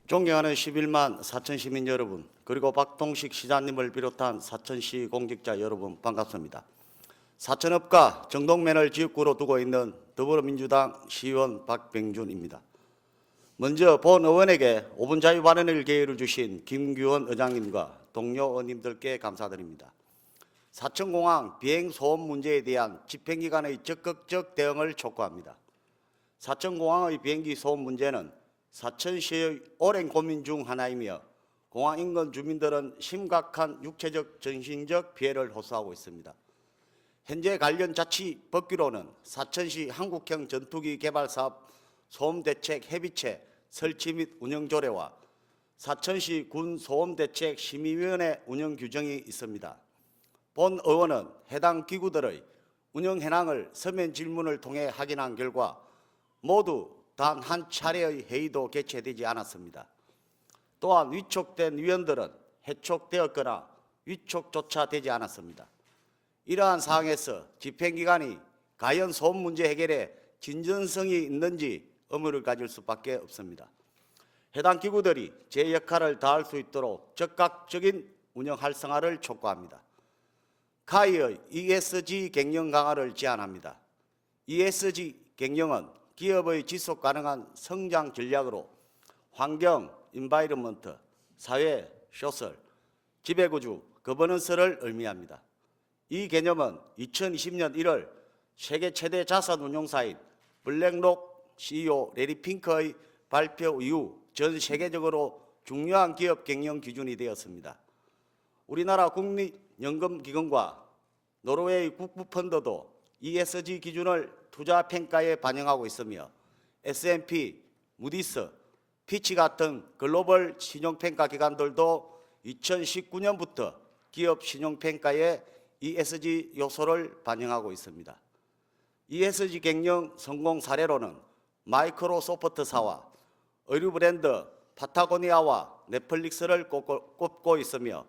존경하는 11만 사천 시민 여러분, 그리고 박동식 시장님을 비롯한 사천시 공직자 여러분 반갑습니다. 사천읍과 정동면을 지역구로 두고 있는 더불어민주당 시의원 박병준입니다. 먼저 본 의원에게 5분 자유 발언을 기회를 주신 김규원 의장님과 동료 의원님들께 감사드립니다. 사천공항 비행 소음 문제에 대한 집행기관의 적극적 대응을 촉구합니다. 사천공항의 비행기 소음 문제는 사천시의 오랜 고민 중 하나이며 공항 인근 주민들은 심각한 육체적, 정신적 피해를 호소하고 있습니다. 현재 관련 자치 법규로는 사천시 한국형 전투기 개발 사업 소음대책 협의체 설치 및 운영 조례와 사천시 군 소음대책 심의위원회 운영 규정이 있습니다. 본 의원은 해당 기구들의 운영 현황을 서면 질문을 통해 확인한 결과 모두 단 한 차례의 회의도 개최되지 않았습니다. 또한 위촉된 위원들은 해촉되었거나 위촉조차 되지 않았습니다. 이러한 상황에서 집행기관이 과연 소음 문제 해결에 진전성이 있는지 의문을 가질 수밖에 없습니다. 해당 기구들이 제 역할을 다할 수 있도록 적극적인 운영 활성화를 촉구합니다. 카이의 ESG 경영 강화를 제안합니다. ESG 경영은 기업의 지속 가능한 성장 전략으로 환경, 인바이러먼트, 사회, 소셜, 지배구조, 거버넌스를 의미합니다. 이 개념은 2020년 1월 세계 최대 자산 운용사인 블랙록 CEO 레리 핑크의 발표 이후 전 세계적으로 중요한 기업 경영 기준이 되었습니다. 우리나라 국립연금기금과 노르웨이 국부펀드도 ESG 기준을 투자 평가에 반영하고 있으며 S&P, 무디스, 피치 같은 글로벌 신용평가 기관들도 2019년부터 기업 신용평가에 ESG 요소를 반영하고 있습니다. ESG 경영 성공 사례로는 마이크로소프트사와 의류 브랜드 파타고니아와 넷플릭스를 꼽고 있으며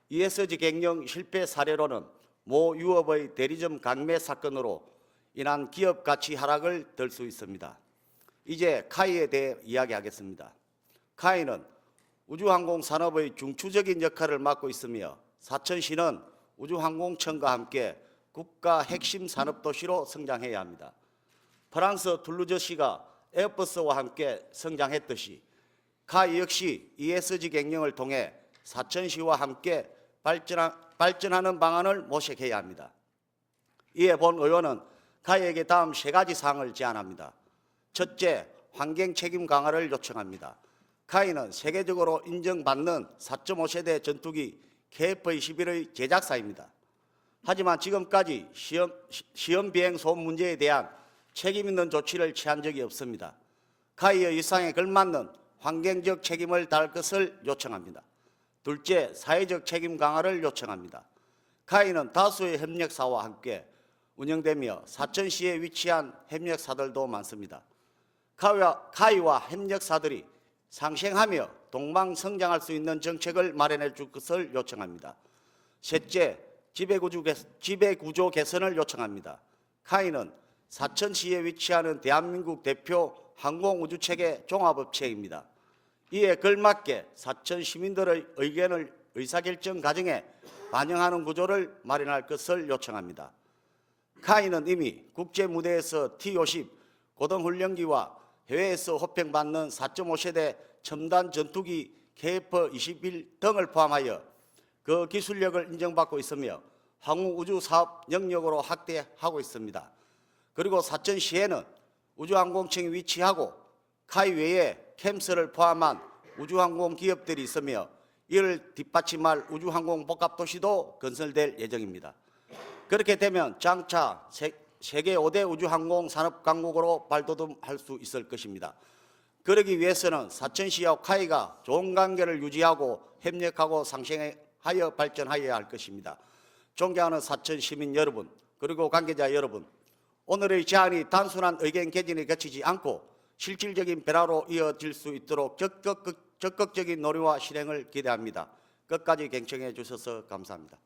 ESG 경영 실패 사례로는 모 유업의 대리점 강매 사건으로 인한 기업 가치 하락을 들 수 있습니다. 이제 카이에 대해 이야기하겠습니다. 카이는 우주항공 산업의 중추적인 역할을 맡고 있으며 사천시는 우주항공청과 함께 국가 핵심 산업도시로 성장해야 합니다. 프랑스 툴루즈시가 에어버스와 함께 성장했듯이 카이 역시 ESG 경영을 통해 사천시와 함께 발전하는 방안을 모색해야 합니다. 이에 본 의원은 카이에게 다음 3가지 사항을 제안합니다. 첫째, 환경 책임 강화를 요청합니다. 카이는 세계적으로 인정받는 4.5세대 전투기 KF-21의 제작사입니다. 하지만 지금까지 시험 비행 소음 문제에 대한 책임 있는 조치를 취한 적이 없습니다. 카이의 위상에 걸맞는 환경적 책임을 다할 것을 요청합니다. 둘째, 사회적 책임 강화를 요청합니다. 카이는 다수의 협력사와 함께 운영되며 사천시에 위치한 협력사들도 많습니다. 카이와 협력사들이 상생하며 동방성장할 수 있는 정책을 마련해 줄 것을 요청합니다. 셋째, 지배구조 개선을 요청합니다. 카이는 사천시에 위치하는 대한민국 대표 항공우주체계 종합업체입니다. 이에 걸맞게 사천 시민들의 의견을 의사결정 과정에 반영하는 구조를 마련할 것을 요청합니다. 카이는 이미 국제무대에서 T-50 고등훈련기와 해외에서 호평받는 4.5세대 첨단 전투기 KF-21 등을 포함하여 그 기술력을 인정받고 있으며 항우우주사업 영역으로 확대하고 있습니다. 그리고 사천시에는 우주항공청이 위치하고 카이 외에 캠스를 포함한 우주항공 기업들이 있으며 이를 뒷받침할 우주항공 복합도시도 건설될 예정입니다. 그렇게 되면 장차 세계 5대 우주항공 산업 강국으로 발돋움할 수 있을 것입니다. 그러기 위해서는 사천시와 카이가 좋은 관계를 유지하고 협력하고 상생하여 발전하여야 할 것입니다. 존경하는 사천 시민 여러분, 그리고 관계자 여러분, 오늘의 제안이 단순한 의견 개진에 그치지 않고 실질적인 변화로 이어질 수 있도록 적극적인 노력과 실행을 기대합니다. 끝까지 경청해 주셔서 감사합니다.